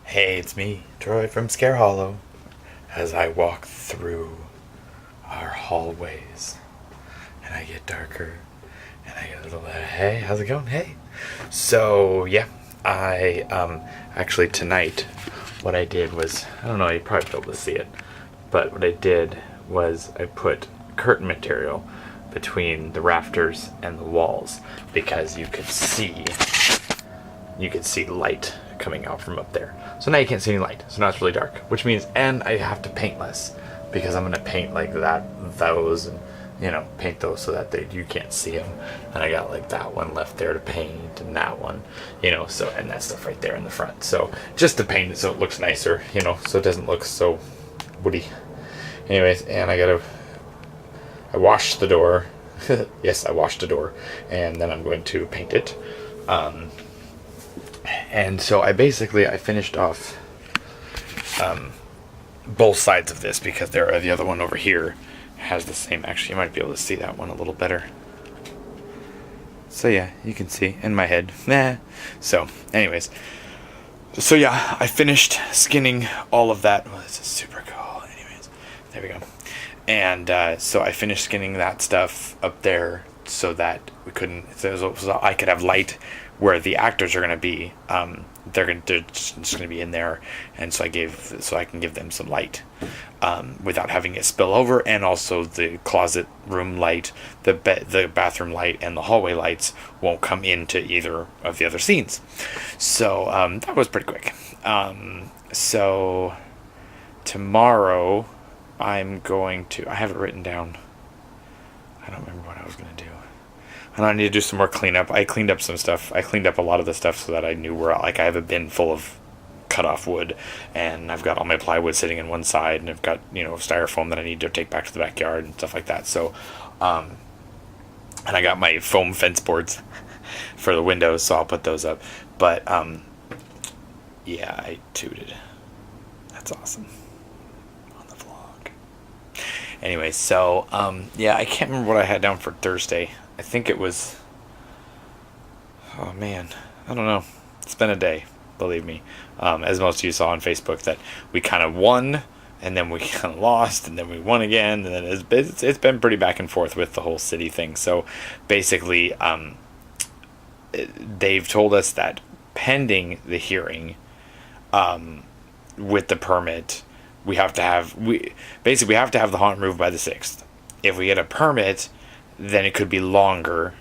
Hey, it's me, Troy from Scare Hollow, as I walk through our hallways and I get darker and I get a little, hey, how's it going? Hey. So, yeah, I actually tonight, what I did was, I don't know, you probably be able to see it, but what I did was I put curtain material between the rafters and the walls because you could see light coming out from up there. So now you can't see any light. So now it's really dark, which means, and I have to paint less because I'm gonna paint like those, and paint those so that you can't see them. And I got like that one left there to paint, and that one, so, and that stuff right there in the front. So just to paint it so it looks nicer, so it doesn't look so woody. Anyways, and I washed the door. Yes, I washed the door, and then I'm going to paint it. And so I finished off both sides of this because the other one over here has the same. Actually, you might be able to see that one a little better. So yeah, you can see in my head. So anyways, so yeah, I finished skinning all of that. Well, this is super cool. Anyways, there we go. And so I finished skinning that stuff up there so that so I could have light where the actors are going to be. They're just going to be in there, and so I can give them some light without having it spill over, and also the closet room light, the bathroom light, and the hallway lights won't come into either of the other scenes. So that was pretty quick. So tomorrow I have it written down. I don't remember what I was going to do. And I need to do some more cleanup. I cleaned up some stuff. I cleaned up a lot of the stuff so that I knew where, I have a bin full of cut off wood, and I've got all my plywood sitting in one side, and I've got, styrofoam that I need to take back to the backyard and stuff like that. So, and I got my foam fence boards for the windows, so I'll put those up. But, yeah, I tooted. That's awesome. On the vlog. Anyway, so, yeah, I can't remember what I had down for Thursday. I think it was, oh man, I don't know. It's been a day, believe me. As most of you saw on Facebook, that we kind of won, and then we kind of lost, and then we won again, and then it's been pretty back and forth with the whole city thing. So basically, they've told us that pending the hearing, with the permit, we have to have the haunt removed by the 6th. If we get a permit, then it could be longer.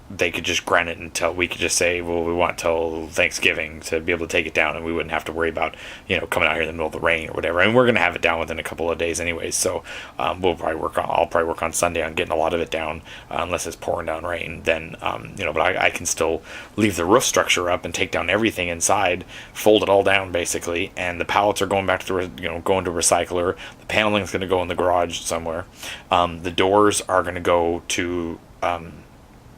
They could just grant it until we could just say, well, we want till Thanksgiving to be able to take it down, and we wouldn't have to worry about, coming out here in the middle of the rain or whatever. And we're going to have it down within a couple of days anyways. So, I'll probably work on Sunday on getting a lot of it down, unless it's pouring down rain. Then, but I can still leave the roof structure up and take down everything inside, fold it all down basically. And the pallets are going back to going to recycler. The paneling is going to go in the garage somewhere. The doors are going to go to,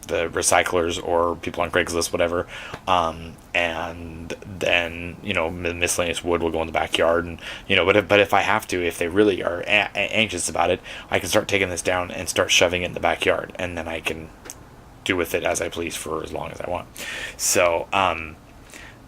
the recyclers or people on Craigslist, whatever, and then miscellaneous wood will go in the backyard, and but if I have to, if they really are anxious about it, I can start taking this down and start shoving it in the backyard, and then I can do with it as I please for as long as I want. So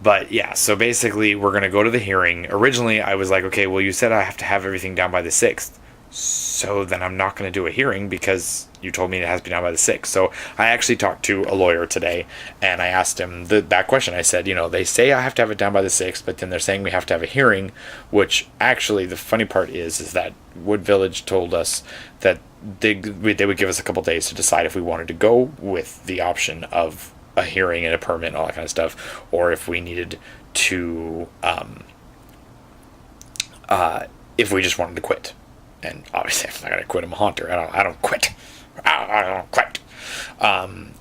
but yeah, so basically we're gonna go to the hearing. Originally I was like, okay, well, you said I have to have everything down by the 6th. So then I'm not going to do a hearing because you told me it has to be done by the 6th. So I actually talked to a lawyer today, and I asked him that question. I said, they say I have to have it done by the 6th, but then they're saying we have to have a hearing, which actually the funny part is that Wood Village told us that they would give us a couple days to decide if we wanted to go with the option of a hearing and a permit and all that kind of stuff, or if we needed to, if we just wanted to quit. And obviously, I'm not gonna quit. I'm a haunter. I don't quit. I don't quit.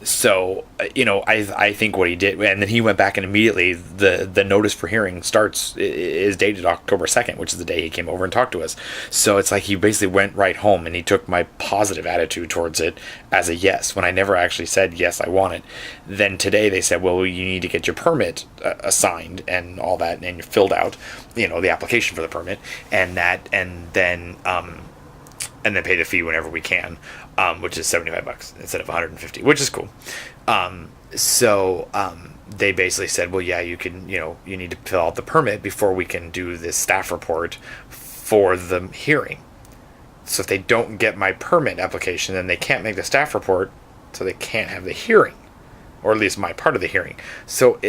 So I think what he did, and then he went back and immediately the notice for hearing is dated October 2nd, which is the day he came over and talked to us. So it's like he basically went right home and he took my positive attitude towards it as a yes, when I never actually said yes, I want it. Then today they said, well, you need to get your permit assigned and all that, and you filled out, the application for the permit, and then pay the fee whenever we can, which is $75 instead of $150, which is cool. they basically said, well, yeah, you can, you need to fill out the permit before we can do this staff report for the hearing. So if they don't get my permit application, then they can't make the staff report, so they can't have the hearing, or at least my part of the hearing. So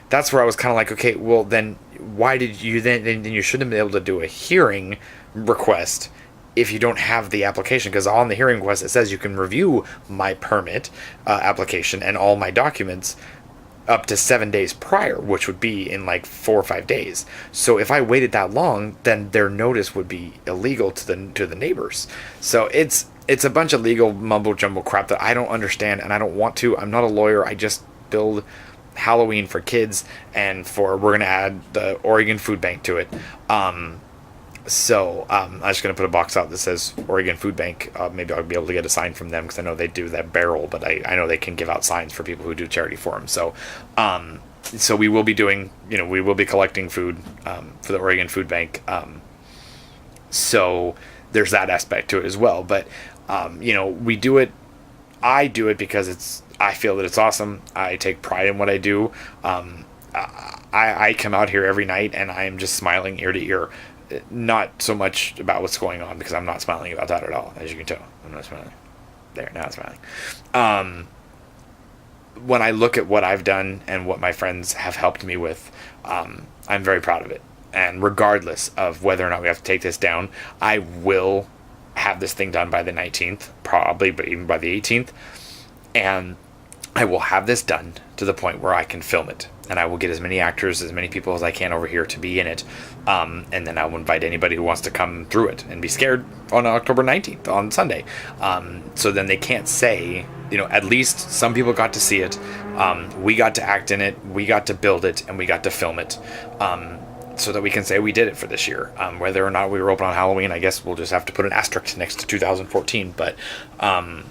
that's where I was kind of like, okay, well then why did you then you shouldn't have been able to do a hearing request if you don't have the application, because on the hearing request it says you can review my permit application and all my documents up to 7 days prior, which would be in like 4 or 5 days. So if I waited that long, then their notice would be illegal to the neighbors. So it's a bunch of legal mumbo jumbo crap that I don't understand, and I don't want to. I'm not a lawyer. I just build Halloween for kids, and we're gonna add the Oregon Food Bank to it. So I'm just going to put a box out that says Oregon Food Bank. Maybe I'll be able to get a sign from them, because I know they do that barrel, but I know they can give out signs for people who do charity for them. So so we will be doing, we will be collecting food for the Oregon Food Bank. So there's that aspect to it as well. But, we do it. I do it because I feel that it's awesome. I take pride in what I do. I come out here every night and I am just smiling ear to ear. Not so much about what's going on, because I'm not smiling about that at all, as you can tell. I'm not smiling. There, now I'm smiling. When I look at what I've done and what my friends have helped me with, I'm very proud of it. And regardless of whether or not we have to take this down, I will have this thing done by the 19th, probably, but even by the 18th. And I will have this done to the point where I can film it. And I will get as many actors, as many people as I can over here to be in it. And then I will invite anybody who wants to come through it and be scared on October 19th, on Sunday. So then they can't say, at least some people got to see it. We got to act in it. We got to build it, and we got to film it. So that we can say we did it for this year. Whether or not we were open on Halloween, I guess we'll just have to put an asterisk next to 2014. But I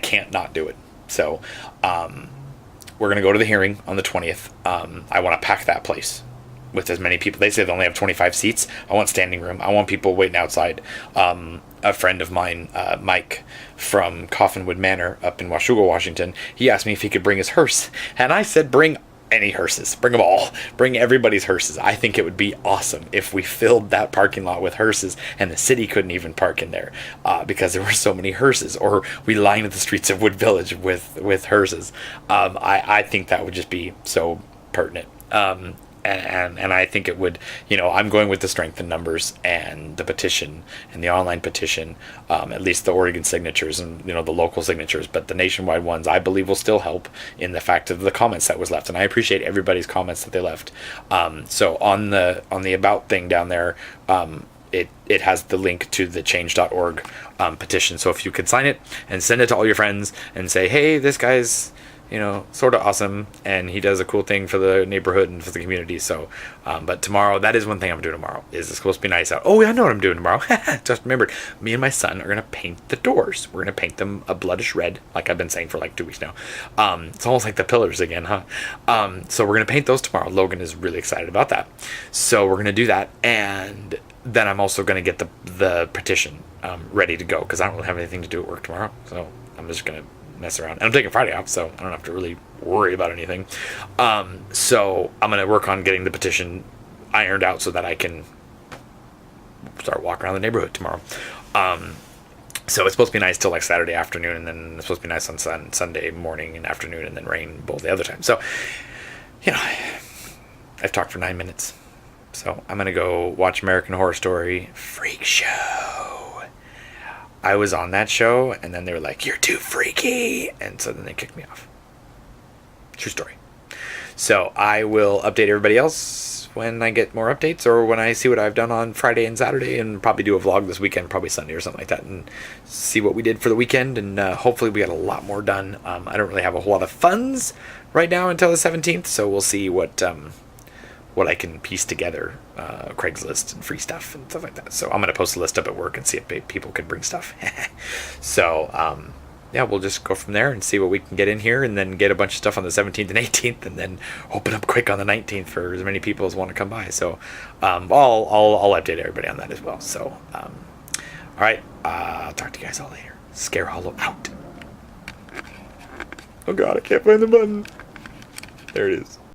can't not do it. So we're going to go to the hearing on the 20th. I want to pack that place with as many people. They say they only have 25 seats. I want standing room. I want people waiting outside. A friend of mine, Mike, from Coffinwood Manor up in Washougal, Washington, he asked me if he could bring his hearse. And I said, bring any hearses. Bring them all. Bring everybody's hearses. I think it would be awesome if we filled that parking lot with hearses and the city couldn't even park in there because there were so many hearses, or we lined the streets of Wood Village with hearses. I think that would just be so pertinent. And I think it would, I'm going with the strength in numbers and the petition and the online petition, at least the Oregon signatures and, the local signatures, but the nationwide ones I believe will still help in the fact of the comments that was left. And I appreciate everybody's comments that they left. So on the about thing down there, it has the link to the change.org petition. So if you could sign it and send it to all your friends and say, hey, this guy's, sort of awesome, and he does a cool thing for the neighborhood and for the community. So, but tomorrow, that is one thing I'm doing tomorrow. Is it's supposed to be nice out. Oh, yeah, I know what I'm doing tomorrow. Just remembered, me and my son are gonna paint the doors. We're gonna paint them a bloodish red, like I've been saying for like 2 weeks now. It's almost like the pillars again, huh? So we're gonna paint those tomorrow. Logan is really excited about that. So we're gonna do that, and then I'm also gonna get the petition ready to go, because I don't really have anything to do at work tomorrow. So I'm just gonna mess around, and I'm taking Friday off, so I don't have to really worry about anything. So I'm gonna work on getting the petition ironed out so that I can start walking around the neighborhood tomorrow. So it's supposed to be nice till like Saturday afternoon, and then it's supposed to be nice on Sunday morning and afternoon, and then rain both the other time. So I've talked for 9 minutes, so I'm gonna go watch American Horror Story Freak Show. I was on that show, and then they were like, you're too freaky, and so then they kicked me off. True story. So I will update everybody else when I get more updates, or when I see what I've done on Friday and Saturday, and probably do a vlog this weekend, probably Sunday or something like that, and see what we did for the weekend, and hopefully we got a lot more done. I don't really have a whole lot of funds right now until the 17th, so we'll see what I can piece together, Craigslist and free stuff and stuff like that. So I'm going to post a list up at work and see if people can bring stuff. So, we'll just go from there and see what we can get in here, and then get a bunch of stuff on the 17th and 18th, and then open up quick on the 19th for as many people as want to come by. So I'll update everybody on that as well. So, all right, I'll talk to you guys all later. Scare Hollow out. Oh God, I can't find the button. There it is.